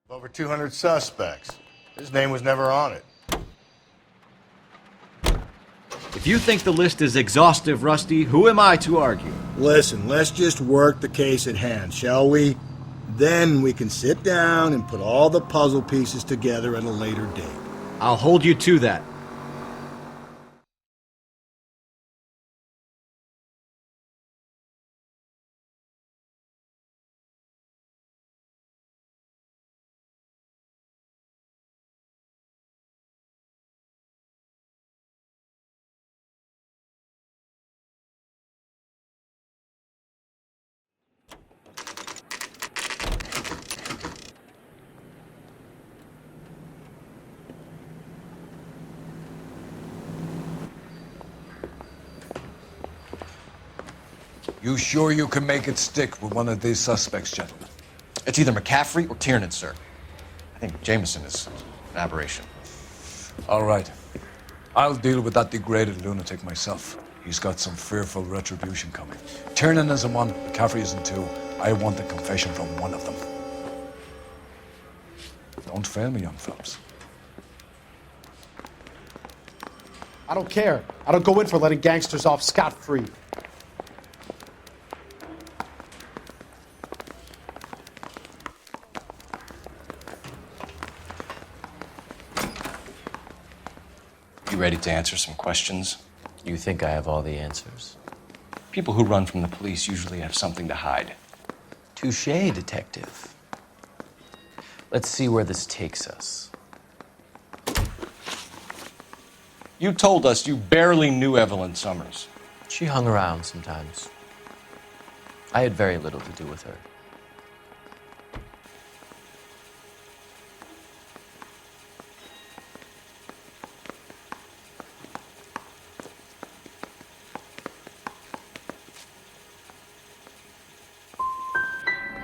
Over 200 suspects. His name was never on it. If you think the list is exhaustive, Rusty, who am I to argue? Listen, let's just work the case at hand, shall we? Then we can sit down and put all the puzzle pieces together at a later date. I'll hold you to that. You sure you can make it stick with one of these suspects, gentlemen? It's either McCaffrey or Tiernan, sir. I think Jameson is an aberration. All right. I'll deal with that degraded lunatic myself. He's got some fearful retribution coming. Tiernan isn't one, McCaffrey isn't two. I want a confession from one of them. Don't fail me, young fellas. I don't care. I don't go in for letting gangsters off scot-free. You ready to answer some questions? You think I have all the answers? People who run from the police usually have something to hide. Touché, detective. Let's see where this takes us. You told us you barely knew Evelyn Summers. She hung around sometimes. I had very little to do with her.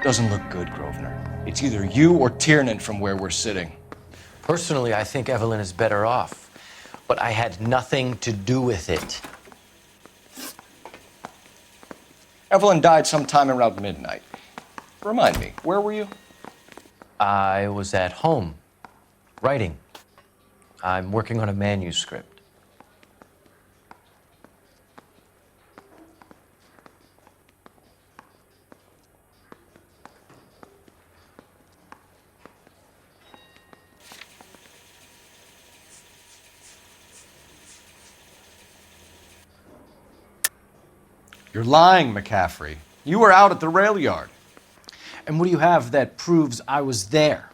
Doesn't look good, Grosvenor. It's either you or Tiernan from where we're sitting. Personally, I think Evelyn is better off, but I had nothing to do with it. Evelyn died sometime around midnight. Remind me, where were you? I was at home, writing. I'm working on a manuscript. You're lying, McCaffrey. You were out at the rail yard. And what do you have that proves I was there?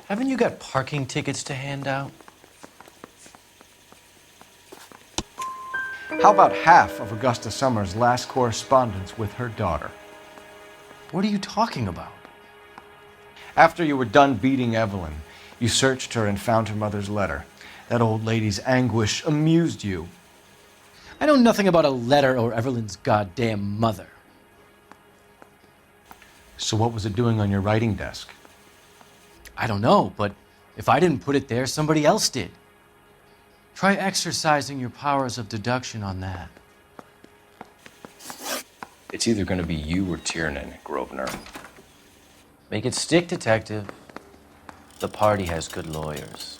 Haven't you got parking tickets to hand out? How about half of Augusta Summers' last correspondence with her daughter? What are you talking about? After you were done beating Evelyn, you searched her and found her mother's letter. That old lady's anguish amused you. I know nothing about a letter or Evelyn's goddamn mother. So what was it doing on your writing desk? I don't know, but if I didn't put it there, somebody else did. Try exercising your powers of deduction on that. It's either going to be you or Tiernan, Grosvenor. Make it stick, detective. The party has good lawyers.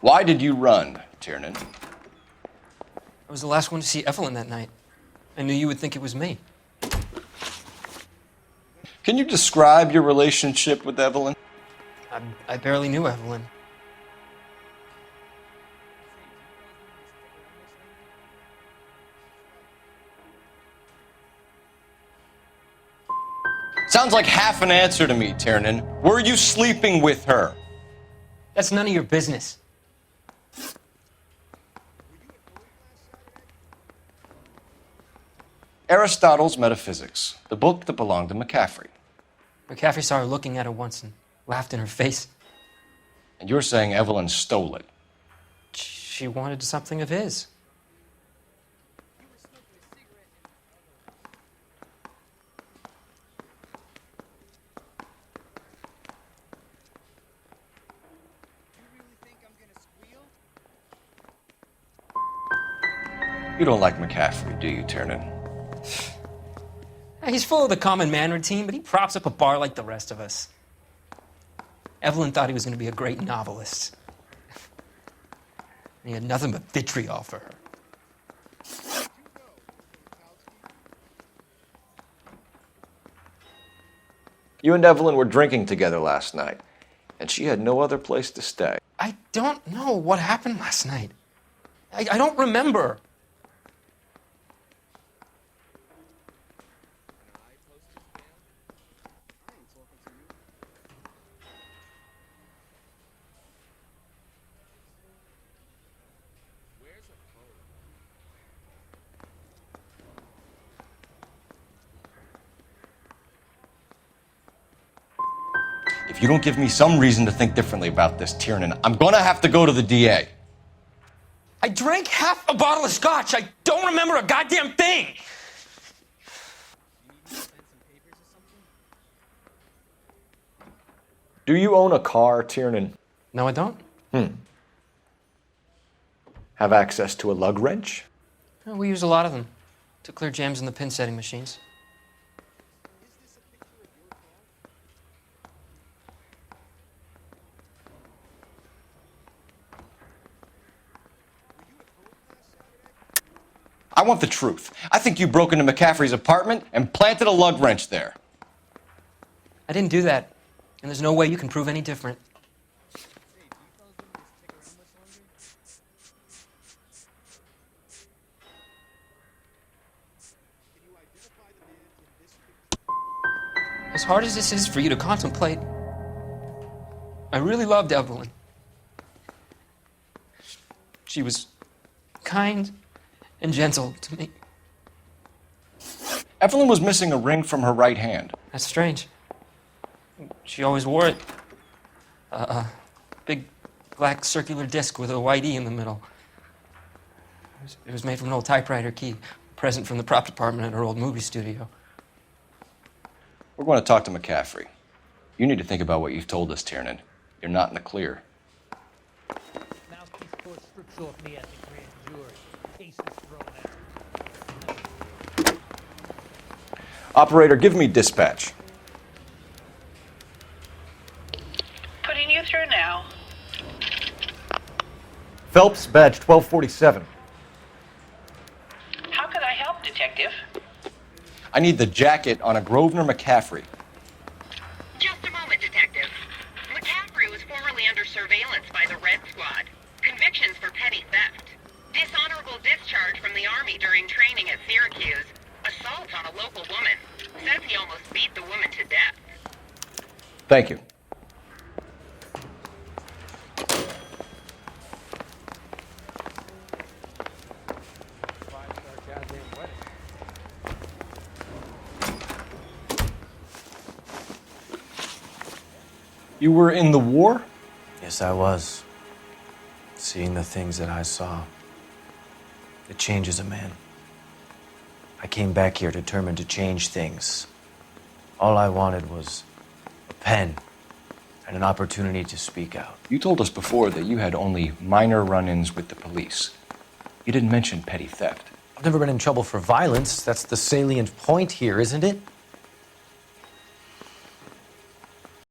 Why did you run, Tiernan? I was the last one to see Evelyn that night. I knew you would think it was me. Can you describe your relationship with Evelyn? I barely knew Evelyn. Sounds like half an answer to me, Tiernan. Were you sleeping with her? That's none of your business. Aristotle's Metaphysics, the book that belonged to McCaffrey. McCaffrey saw her looking at her once and laughed in her face. And you're saying Evelyn stole it. She wanted something of his. You don't like McCaffrey, do you, Tiernan? He's full of the common man routine, but he props up a bar like the rest of us. Evelyn thought he was going to be a great novelist. And he had nothing but vitriol for her. You and Evelyn were drinking together last night, and she had no other place to stay. I don't know what happened last night. I don't remember. If you don't give me some reason to think differently about this, Tiernan, I'm gonna have to go to the DA. I drank half a bottle of scotch. I don't remember a goddamn thing. Do you own a car, Tiernan? No, I don't. Have access to a lug wrench? We use a lot of them to clear jams in the pin setting machines. I want the truth. I think you broke into McCaffrey's apartment and planted a lug wrench there. I didn't do that, and there's no way you can prove any different. As hard as this is for you to contemplate, I really loved Evelyn. She was kind and gentle to me. Evelyn was missing a ring from her right hand. That's strange. She always wore it. A big black circular disc with a white E in the middle. It was made from an old typewriter key, a present from the prop department at her old movie studio. We're going to talk to McCaffrey. You need to think about what you've told us, Tiernan. You're not in the clear. Mouthpiece court strips off me at the grand jury. Case is thrown out. Operator, give me dispatch. Putting you through now. Phelps, badge 1247. How could I help, Detective? I need the jacket on a Grosvenor McCaffrey. Just a moment, Detective. McCaffrey was formerly under surveillance by the Red Squad. Convictions for petty theft. Dishonorable discharge from the Army during training at Syracuse. Assault on a local woman. Says he almost beat the woman to death. Thank you. You were in the war? Yes, I was. Seeing the things that I saw. It changes a man. I came back here determined to change things. All I wanted was a pen and an opportunity to speak out. You told us before that you had only minor run-ins with the police. You didn't mention petty theft. I've never been in trouble for violence. That's the salient point here, isn't it?